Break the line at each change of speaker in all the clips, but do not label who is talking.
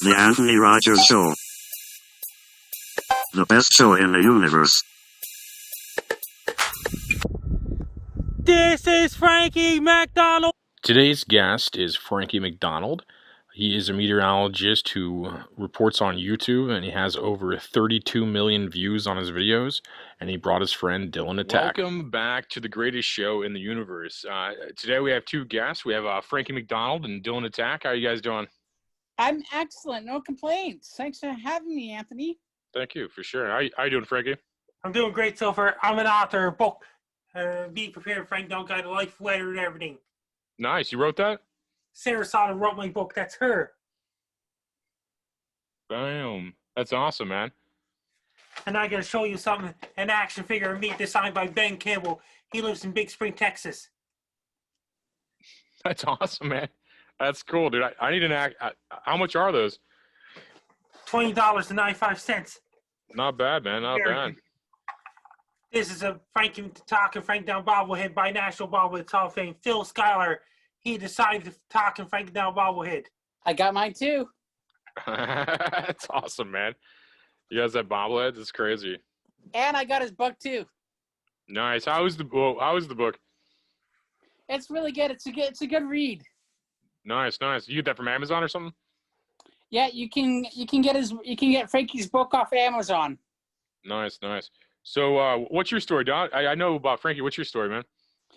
The Anthony Rogers Show. The best show in the universe.
This is Frankie MacDonald.
Today's guest is Frankie MacDonald. He is a meteorologist who reports on YouTube, and he has over 32 million views on his videos, and he brought his friend Dylan Atak. Welcome back to the greatest show in the universe. Today we have two guests. We have Frankie MacDonald and Dylan Atak. How are you guys doing?
I'm excellent. No complaints. Thanks for having me, Anthony.
Thank you, for sure. How you doing, Frankie?
I'm doing great so far. I'm an author of a book. Be prepared, Frank. Don't guide life, weather, and everything.
Nice. You wrote that?
Sarah Sada wrote my book. That's her.
Bam. That's awesome, man.
And I got to show you something. An action figure of me designed by Ben Campbell. He lives in Big Spring, Texas.
That's awesome, man. That's cool, dude. I need an act. How much are those?
$20.95.
Not bad, man. Not bad.
This is a Frankie talking Frank Down bobblehead by National Bobblehead Hall of Fame. Phil Schuyler. He decided to talk and Frank Down bobblehead.
I got mine too.
That's awesome, man. You guys have bobbleheads? It's crazy.
And I got his book too.
Nice. How was the book?
It's really good. It's a good read.
Nice. You get that from Amazon or something?
Yeah, you can get Frankie's book off Amazon.
Nice. So, what's your story, Don? I know about Frankie. What's your story, man?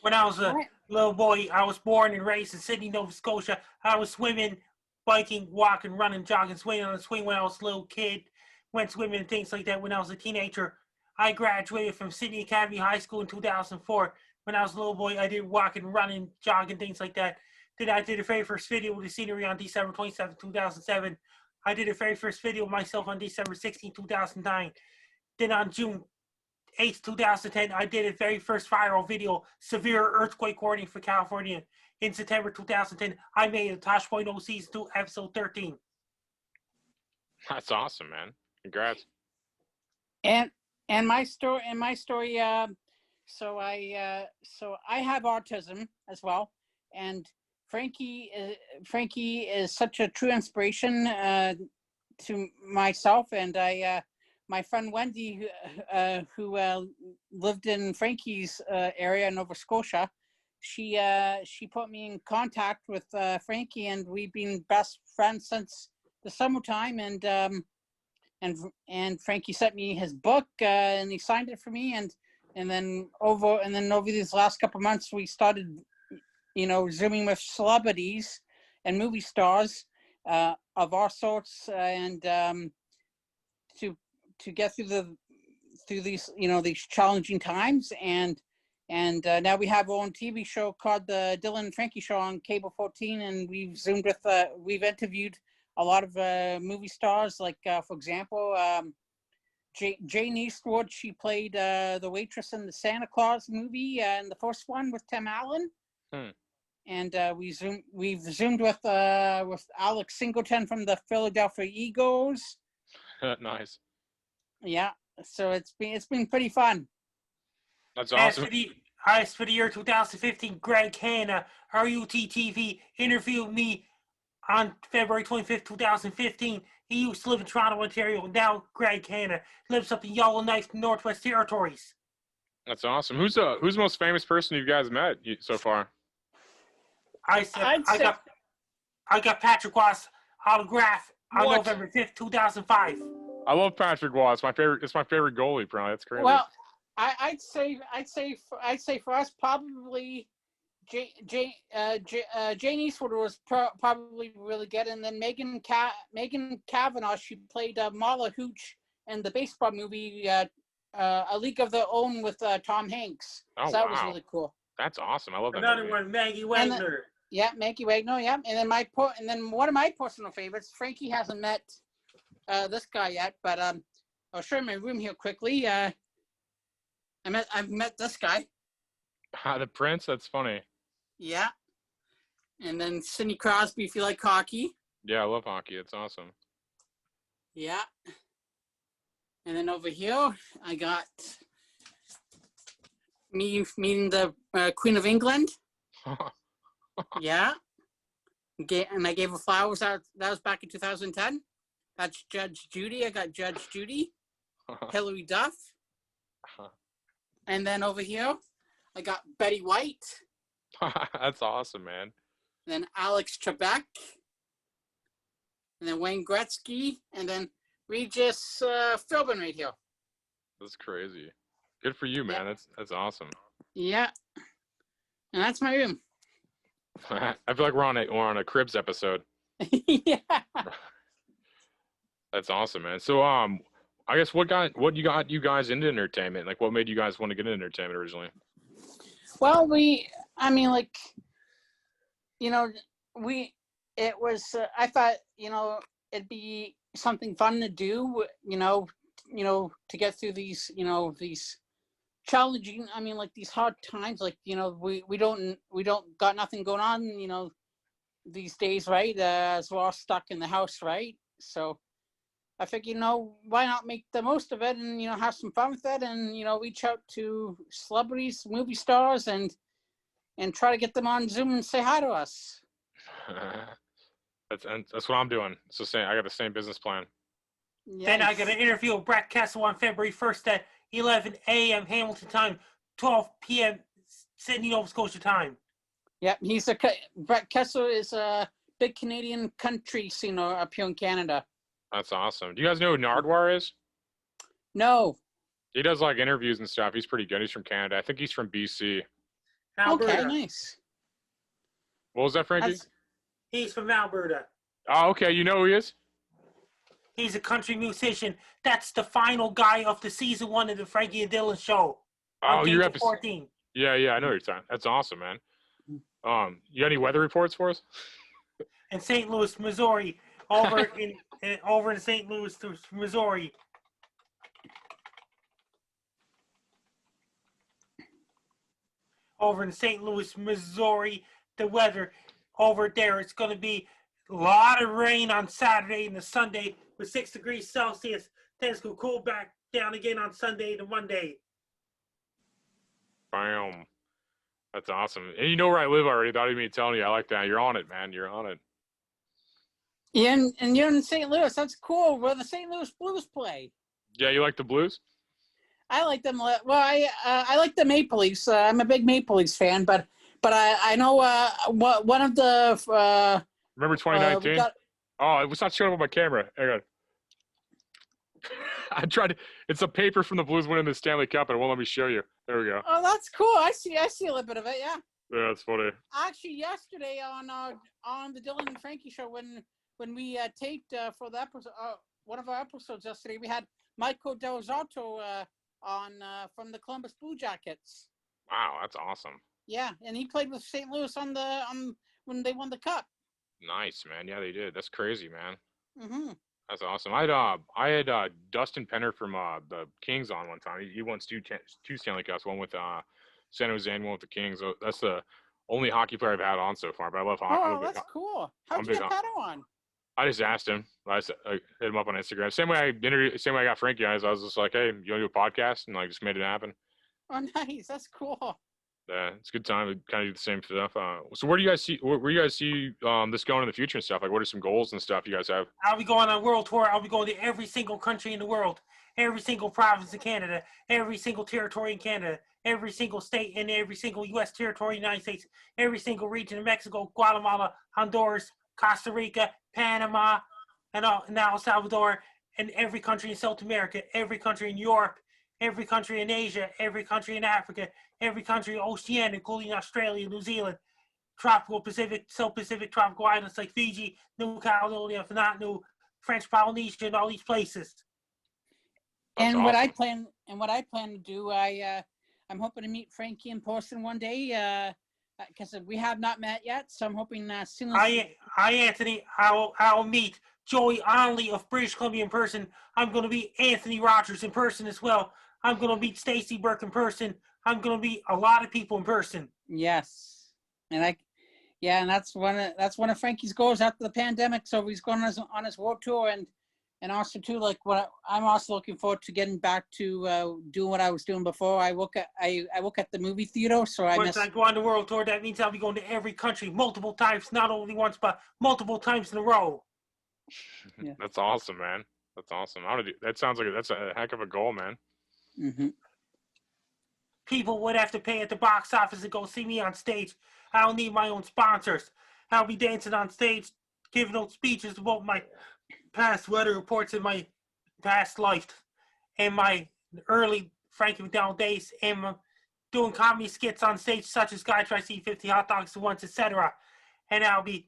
When I was a little boy, I was born and raised in Sydney, Nova Scotia. I was swimming, biking, walking, running, jogging, swinging on the swing when I was a little kid. Went swimming and things like that when I was a teenager. I graduated from Sydney Academy High School in 2004. When I was a little boy, I did walking, running, jogging, things like that. Then I did the very first video with the scenery on December 27, 2007. I did the very first video of myself on December 16, 2009. Then on June 8, 2010, I did a very first viral video, severe earthquake warning for California. In September 2010, I made a Tosh.0 Season 2, Episode 13.
That's awesome, man. Congrats.
And my story. So I have autism as well, and Frankie is such a true inspiration to myself, and my friend Wendy, who lived in Frankie's area in Nova Scotia, she put me in contact with Frankie, and we've been best friends since the summertime. And Frankie sent me his book, and he signed it for me, and then over these last couple of months, we started, Zooming with celebrities and movie stars of all sorts, and to get through these these challenging times, and now we have our own TV show called the Dylan and Frankie Show on Cable 14, and we've interviewed a lot of movie stars, like for example Jane Eastwood. She played the waitress in the Santa Claus movie, in the first one with Tim Allen. And we've zoomed with Alex Singleton from the Philadelphia Eagles.
Nice.
Yeah, so it's been pretty fun.
That's awesome.
As for the year 2015, Greg Hanna, RUTTV, interviewed me on February 25th, 2015. He used to live in Toronto, Ontario. Now Greg Hanna lives up in Yellowknife, Northwest Territories.
That's awesome. Who's the most famous person you guys met so far?
I got Patrick Watt's autograph on November 5th, 2005.
I love Patrick Watt. It's my favorite goalie, probably. That's crazy.
Well, I'd say for us, probably Jane Eastwood was probably really good, and then Megan Cavanaugh. She played Marla Hooch in the baseball movie A League of Their Own with Tom Hanks.
Oh,
so that
wow.
was really cool.
That's awesome. I love that.
Another
movie.
one, Maggie Wagner.
Maggie Wagner. Yeah, and then one of my personal favorites. Frankie hasn't met this guy yet, but I'll show you my room here quickly. I've met this guy.
The Prince. That's funny.
Yeah. And then Sidney Crosby, if you like hockey.
Yeah, I love hockey. It's awesome.
Yeah. And then over here, I got me meeting the Queen of England. Yeah. And I gave her flowers. That was back in 2010. That's Judge Judy. I got Judge Judy, Hillary Duff. And then over here, I got Betty White.
That's awesome, man.
And then Alex Trebek. And then Wayne Gretzky. And then Regis Philbin right here.
That's crazy. Good for you, man.
Yeah.
That's awesome.
Yeah. And that's my room.
I feel like we're on a Cribs episode.
Yeah.
That's awesome, man. So I guess what you got you guys into entertainment? Like, what made you guys want to get into entertainment originally?
Well, I thought, it'd be something fun to do, to get through these challenging, these hard times, we don't got nothing going on, these days, right? As we're all stuck in the house, right? So I figured, why not make the most of it and, have some fun with it and, reach out to celebrities, movie stars and try to get them on Zoom and say hi to us.
That's what I'm doing. So I got the same business plan.
Yes.
Then I got an interview with Brett Kessel on February 1st at 11 a.m. Hamilton time, 12 p.m. Sydney, Nova Scotia time.
Yep, Brett Kessel is a big Canadian country singer up here in Canada.
That's awesome. Do you guys know who Nardwar is?
No.
He does like interviews and stuff. He's pretty good. He's from Canada. I think he's from BC.
Alberta.
Okay, nice.
What was that, Frankie?
He's from Alberta.
Oh, okay. You know who he is?
He's a country musician. That's the final guy of the season 1 of the Frankie and Dylan show.
Oh, you're episode
14.
Yeah, I know what you're talking. That's awesome, man. You got any weather reports for us?
In St. Louis, Missouri, over in St. Louis, Missouri. Over in St. Louis, Missouri, the weather over there, it's going to be a lot of rain on Saturday and the Sunday with 6 degrees Celsius. Then it's going to cool back down again on Sunday to Monday.
Bam. That's awesome. And you know where I live already. Without even telling you. I like that. You're on it, man. You're on it.
Yeah, and you're in St. Louis. That's cool. Where the St. Louis Blues play.
Yeah, you like the Blues?
I like them. Well, I like the Maple Leafs. I'm a big Maple Leafs fan, but I know one of the.
Remember 2019? Oh, it was not showing up on my camera. Hang on. I tried. It's a paper from the Blues winning the Stanley Cup, and it won't let me show you. There we go.
Oh, that's cool. I see a little bit of it. Yeah.
Yeah, that's funny.
Actually, yesterday on the Dylan and Frankie show, when we taped for the episode, one of our episodes yesterday, we had Michael Del Zotto on from the Columbus Blue Jackets.
Wow, that's awesome.
Yeah, and he played with St. Louis on when they won the cup.
Nice, man. Yeah, they did. That's crazy, man.
Mm-hmm.
That's awesome. I had Dustin Penner from the Kings on one time. He won two Stanley Cups, one with San Jose and one with the Kings. So that's the only hockey player I've had on so far. But I love hockey.
Oh, that's cool. How'd you get Penner on?
I just asked him. I hit him up on Instagram. Same way I got Frankie on. I was just like, hey, you want to do a podcast? And like just made it happen.
Oh, nice. That's cool.
Yeah, it's a good time to kind of do the same stuff. So where do you guys see this going in the future and stuff? Like, what are some goals and stuff you guys have?
I'll be going on a world tour. I'll be going to every single country in the world, every single province in Canada, every single territory in Canada, every single state in every single U.S. territory in the United States, every single region in Mexico, Guatemala, Honduras, Costa Rica, Panama, and now El Salvador, and every country in South America, every country in Europe, every country in Asia, every country in Africa, every country in Oceania, including Australia, New Zealand, tropical Pacific, South Pacific tropical islands like Fiji, New Caledonia, Vanuatu, French Polynesia, and all these places.
That's
and
awesome.
what I plan to do, I'm hoping to meet Frankie in person one day, because we have not met yet. So I'm hoping soon.
Hi, Anthony. I'll meet Joey Onley of British Columbia in person. I'm going to meet Anthony Rogers in person as well. I'm going to meet Stacey Burke in person. I'm going to meet a lot of people in person.
Yes, and that's one of Frankie's goals after the pandemic. So he's going on his world tour, and also too, like what I'm also looking forward to getting back to doing what I was doing before. I work at the movie theater, so
Once I go on the world tour, that means I'll be going to every country multiple times, not only once but multiple times in a row.
Yeah.
That's awesome, man. That's awesome. That sounds like that's a heck of a goal, man.
Mm-hmm.
People would have to pay at the box office to go see me on stage. I don't need my own sponsors. I'll be dancing on stage, giving out speeches about my past weather reports in my past life and my early Frankie MacDonald days, and doing comedy skits on stage such as Guy Tries to Eat 50 Hot Dogs at Once, etc. And I'll be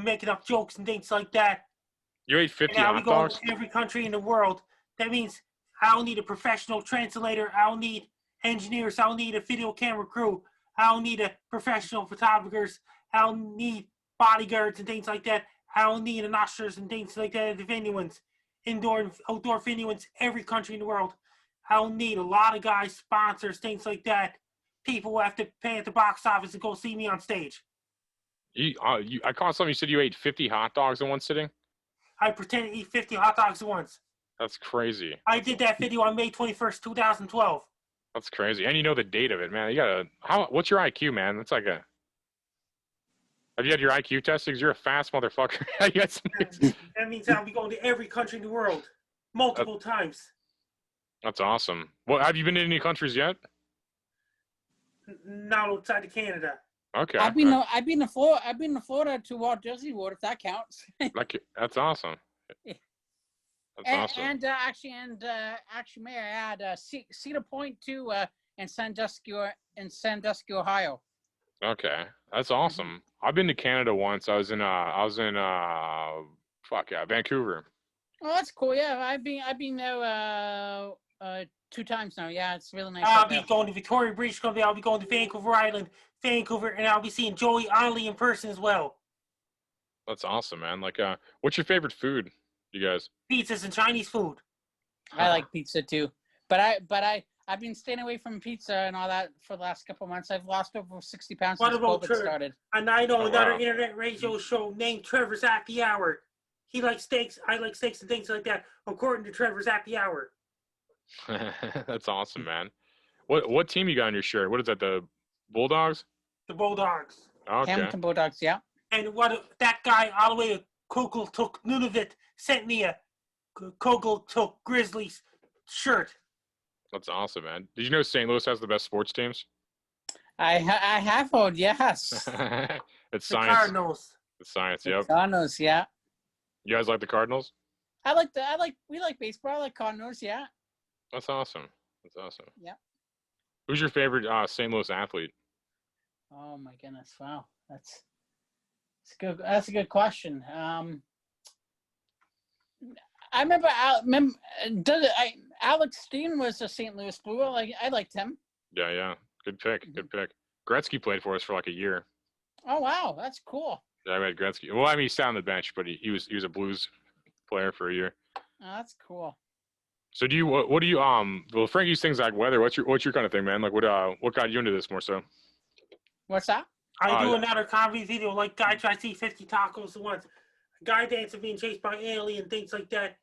making up jokes and things like that.
You ate 50
And I'll be
hot
going
dogs?
to every country in the world. That means I don't need a professional translator. I don't need engineers. I don't need a video camera crew. I don't need a professional photographers. I don't need bodyguards and things like that. I don't need an ushers and things like that at the venues, indoor and outdoor venues, every country in the world. I don't need a lot of guys, sponsors, things like that. People will have to pay at the box office to go see me on stage.
I caught something. You said you ate 50 hot dogs in one sitting?
I pretend to eat 50 hot dogs at once.
That's crazy.
I did that video on May 21st, 2012.
That's crazy. And you know the date of it, man. What's your IQ, man? That's like a... Have you had your IQ tested? 'Cause you're a fast motherfucker.
That means I'll be going to every country in the world multiple times.
That's awesome. Well, have you been to any countries yet?
Not outside of Canada.
Okay.
I've been to Florida. I've been to Florida to Walt Disney World, if that counts.
That's awesome. That's awesome.
And actually, may I add, Cedar Point too, in Sandusky, Ohio.
Okay, that's awesome. I've been to Canada once. I was in Vancouver.
Oh, that's cool. Yeah, I've been there 2 times now. Yeah, it's really nice.
I'll be going to Victoria, British Columbia. I'll be going to Vancouver Island, Vancouver, and I'll be seeing Joey Ollie in person as well.
That's awesome, man. Like, what's your favorite food, you guys?
Pizzas and Chinese food.
I like pizza too, but I've been staying away from pizza and all that for the last couple of months. I've lost over 60 pounds since COVID started.
And I know another internet radio show named Trevor's Happy Hour. He likes steaks. I like steaks and things like that, according to Trevor's Happy Hour.
That's awesome, man. What team you got on your shirt? What is that? The Bulldogs?
The Bulldogs.
Okay.
Hamilton Bulldogs, yeah.
And that guy all the way to Kogeltuk Nunavut sent me a Kogeltuk Grizzlies shirt.
That's awesome, man. Did you know St. Louis has the best sports teams?
I have heard, yes.
It's
The
science.
Cardinals.
It's science, yep.
Cardinals, yeah.
You guys like the Cardinals?
We like baseball. I like Cardinals, yeah.
That's awesome. That's awesome.
Yeah.
Who's your favorite St. Louis athlete?
Oh my goodness! Wow, that's good. That's a good question. I remember Alex Steen was a St. Louis Blue. I liked him.
Yeah. Good pick. Good pick. Gretzky played for us for like a year.
Oh wow, that's cool.
Yeah, I met Gretzky. Well, I mean, he sat on the bench, but he was a Blues player for a year.
Oh, that's cool.
So what do you well, Frankie's things like weather. What's your kind of thing, man? Like what got you into this more so?
What's that?
I do another comedy video like Guy Tries to Eat 50 Tacos at Once. A guy dancing being chased by alien, things like that.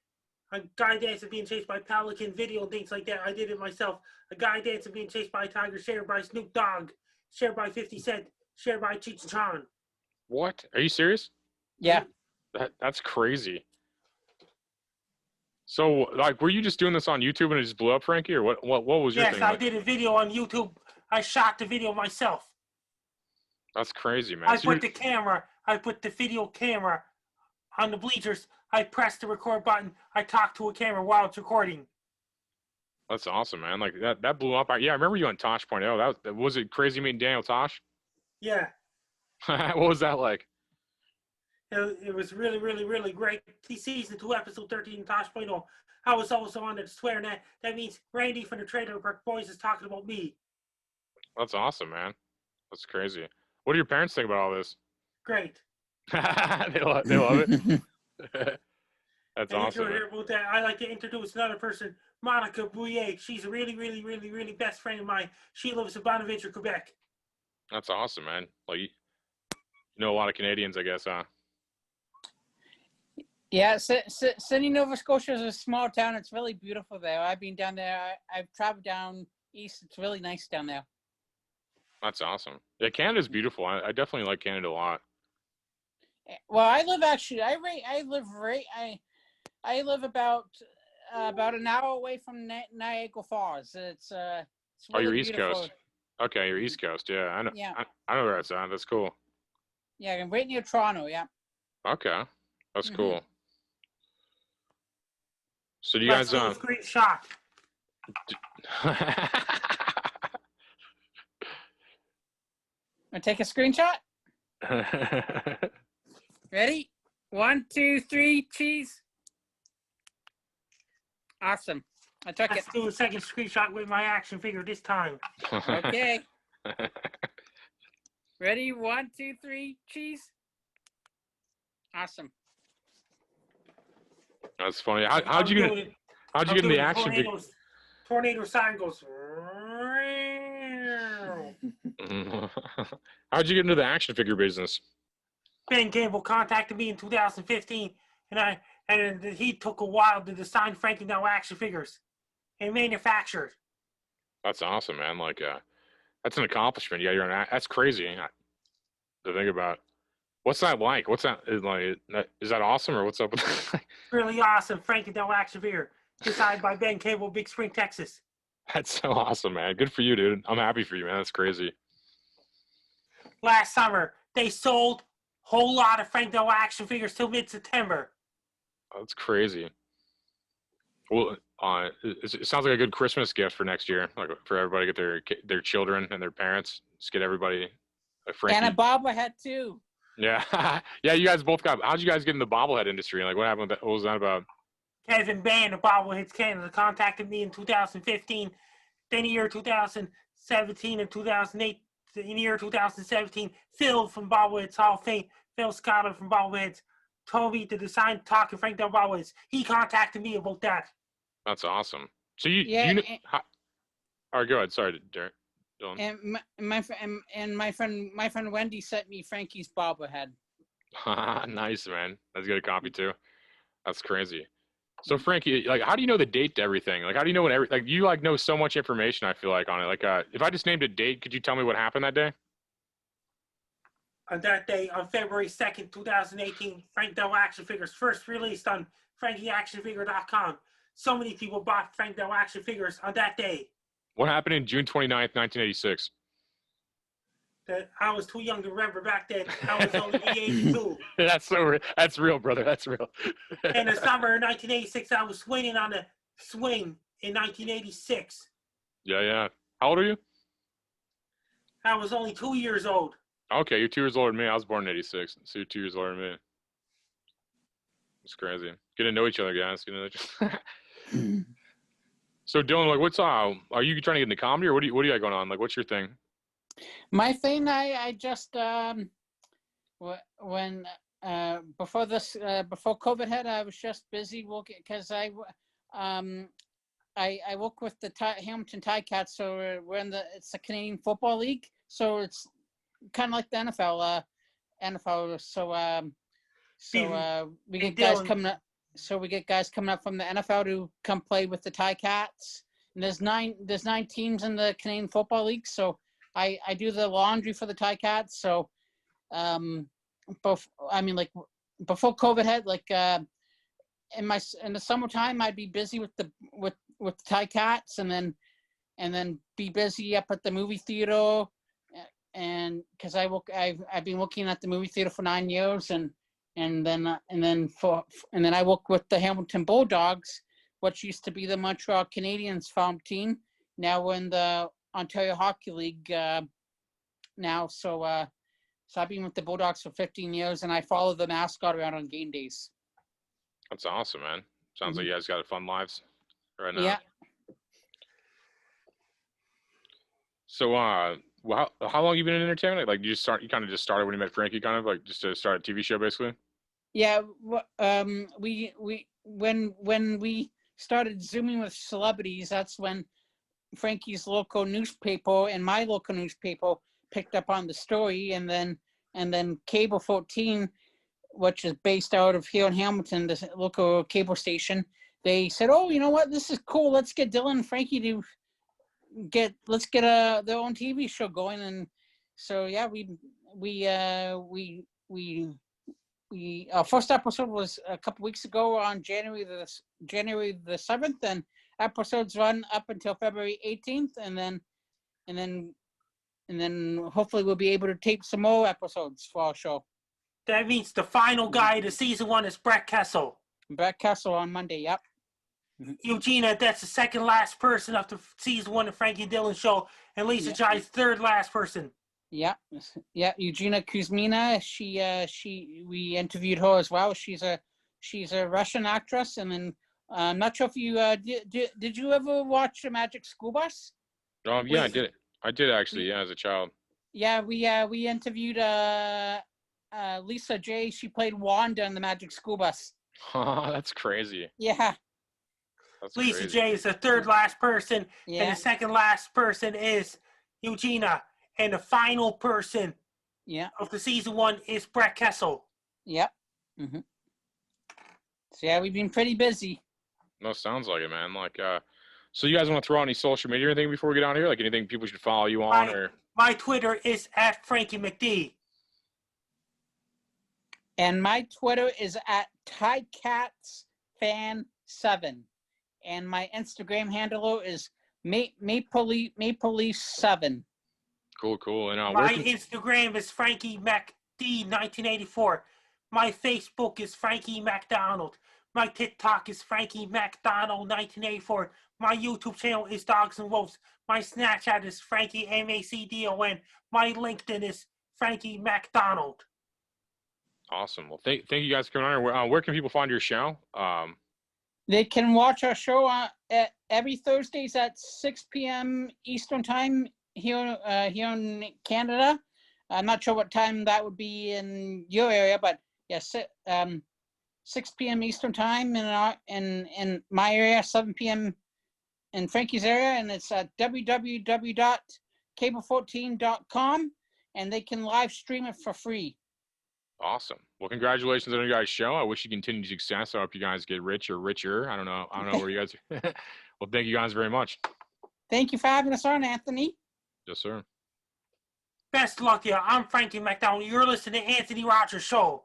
A guy dancing being chased by pelican video and things like that. I did it myself. A guy dancing being chased by a tiger, shared by Snoop Dogg, shared by 50 Cent, shared by Cheech and Chong.
What? Are you serious?
Yeah.
That's crazy. So, like, were you just doing this on YouTube and it just blew up, Frankie, or what was your thing?
Yes, I did a video on YouTube. I shot the video myself.
That's crazy, man.
I put the video camera on the bleachers. I pressed the record button. I talked to a camera while it's recording.
That's awesome, man. Like, that blew up. Yeah, I remember you on Tosh.0. Was it crazy meeting Daniel Tosh?
Yeah.
What was that like?
It was really, really, really great. Season 2, episode 13, Tosh.0. I was also on the swear net. That means Randy from the Trailer Park Boys is talking about me.
That's awesome, man. That's crazy. What do your parents think about all this?
Great.
They love it. That's
and
awesome.
About that, I like to introduce another person, Monica Bouillet. She's a really, really, really, really best friend of mine. She lives in Bonaventure, Quebec.
That's awesome, man. Like, you know a lot of Canadians, I guess, huh?
Yeah, Sydney, Nova Scotia is a small town. It's really beautiful there. I've been down there. I've traveled down east. It's really nice down there.
That's awesome. Yeah, Canada's beautiful. I definitely like Canada a lot.
Well, I live actually. I live about an hour away from Niagara Falls. It's
Oh, you're
really
East
beautiful.
Coast. Okay, you're East Coast. Yeah, I know.
Yeah.
I know where that's at. That's cool.
Yeah, I'm right near Toronto. Yeah.
Okay, that's
Mhm.
cool. So do you
Let's
guys
do a screenshot.
Want to take a screenshot? Ready? 1, 2, 3, cheese. Awesome. I took it.
Let's do a second screenshot with my action figure this time.
Okay. Ready? 1, 2, 3, cheese. Awesome.
That's funny. How'd you get in the action figure?
Tornado sign goes.
How'd you get into the action figure business?
Ben Gamble contacted me in 2015, and he took a while to design Frankie Now action figures and manufactured.
That's awesome, man. Like, that's an accomplishment. Yeah, that's crazy to think about. What's that like? What's that like? Is that awesome or what's up with that?
Really awesome Frankie Now action figure designed by Ben Cable, Big Spring, Texas.
That's so awesome, man. Good for you, dude. I'm happy for you, man. That's crazy.
Last summer, they sold a whole lot of Frankie Now action figures till mid-September.
That's crazy. Well, it sounds like a good Christmas gift for next year, like for everybody to get their children and their parents. Just get everybody a Frankie.
And a bobblehead too.
Yeah, yeah. You guys both got. How'd you guys get in the bobblehead industry? Like, what happened? What was that about?
Kevin Band of Bobbleheads Canada contacted me in 2015. Then in year 2017 and 2008, in year 2017, Phil from Bobbleheads Hall of Fame, Phil Scholar from Bobbleheads, told me to design Talking Frank Del Bobbleheads. He contacted me about that.
That's awesome. So you all right, go ahead. Sorry, Derek. Dylan.
And my friend Wendy sent me Frankie's bobblehead.
Nice, man. Let's get a copy too. That's crazy. So Frankie, like, how do you know the date to everything? Like, how do you know when you know so much information? I feel like on it. Like, if I just named a date, could you tell me what happened that day?
On that day, on February 2nd, 2018, Frank Del action figures first released on FrankieActionFigure.com. So many people bought Frank Del action figures on that day.
What happened in June 29th, 1986?
That I was too young to remember back then. I was only 82.
That's real, brother. That's real.
In the summer of 1986, I was swinging on the swing in 1986.
Yeah. How old are you?
I was only 2 years old.
Okay, you're 2 years older than me. I was born in 86, so you're 2 years older than me. It's crazy. Get to know each other, guys. Get to know each other. So Dylan, like, what's are you trying to get into comedy, or what do you got going on? Like, what's your thing?
My thing, I just when before COVID hit, I was just busy working because I work with the Hamilton Ticats, so it's the Canadian Football League, so it's kind of like the NFL. So we get guys coming up. So we get guys coming up from the NFL to come play with the Ticats. And there's nine teams in the Canadian Football League. So I do the laundry for the Ticats. So before COVID hit, in the summertime I'd be busy with the Ticats and then be busy up at the movie theater, and because I've been working at the movie theater for 9 years, and then I work with the Hamilton Bulldogs, which used to be the Montreal Canadiens farm team. Now we're in the Ontario Hockey League now. So I've been with the Bulldogs for 15 years, and I follow the mascot around on game days.
That's awesome, man. Sounds like you guys got fun lives right now.
Yeah.
So, how long you been in entertainment? Like, you kind of just started when you met Frankie, kind of like just to start a TV show, basically.
Yeah. When we started Zooming with celebrities, that's when Frankie's local newspaper and my local newspaper picked up on the story, and then Cable 14, which is based out of here in Hamilton, the local cable station, they said, "Oh, you know what? This is cool. Let's get Dylan and Frankie to get their own TV show going." And so yeah, we our first episode was a couple weeks ago on January the 7th, and episodes run up until February 18th, and then hopefully we'll be able to tape some more episodes for our show.
That means the final guy to season 1 is Brett Kessel.
Brett Kessel on Monday. Yep.
Eugenia, that's the second last person of the season 1 of Frankie and Dylan show, and Lisa Jai's third last person.
Yeah, Eugenia Kuzmina. We interviewed her as well. She's a Russian actress, and then I'm not sure if you did you ever watch The Magic School Bus?
Yeah, I did. I did actually. Yeah, as a child.
Yeah, we interviewed Lisa J. She played Wanda in The Magic School Bus.
That's crazy.
Yeah.
That's
Lisa
crazy.
J is the third last person,
Yeah.
and the second last person is Eugenia, and the final person of the season 1 is Brett Kessel.
Yep. Mm-hmm. So yeah, we've been pretty busy.
No, sounds like it, man. Like, so you guys want to throw out any social media or anything before we get out of here? Like anything people should follow you on, or?
My Twitter is at Frankie MacD.
And my Twitter is at TideCatsFan7. And my Instagram handle is MapleLeaf7.
Cool. And
my Instagram is Frankie MacD 1984. My Facebook is Frankie MacDonald. My TikTok is Frankie MacDonald 1984. My YouTube channel is Dogs and Wolves. My Snapchat is Frankie MacDon. My LinkedIn is Frankie MacDonald.
Awesome. Well, thank you guys for coming on. Where can people find your show?
They can watch our show every Thursdays at 6 p.m. Eastern Time here in Canada. I'm not sure what time that would be in your area, but yes, 6 p.m. Eastern Time in my area, 7 p.m. in Frankie's area, and it's at www.cable14.com, and they can live stream it for free.
Awesome. Well, congratulations on your guys' show. I wish you continued success. I hope you guys get rich or richer. I don't know where you guys are. Well, thank you guys very much.
Thank you for having us on, Anthony.
Yes, sir.
Best luck to you. I'm Frankie MacDonald. You're listening to Anthony Rogers Show.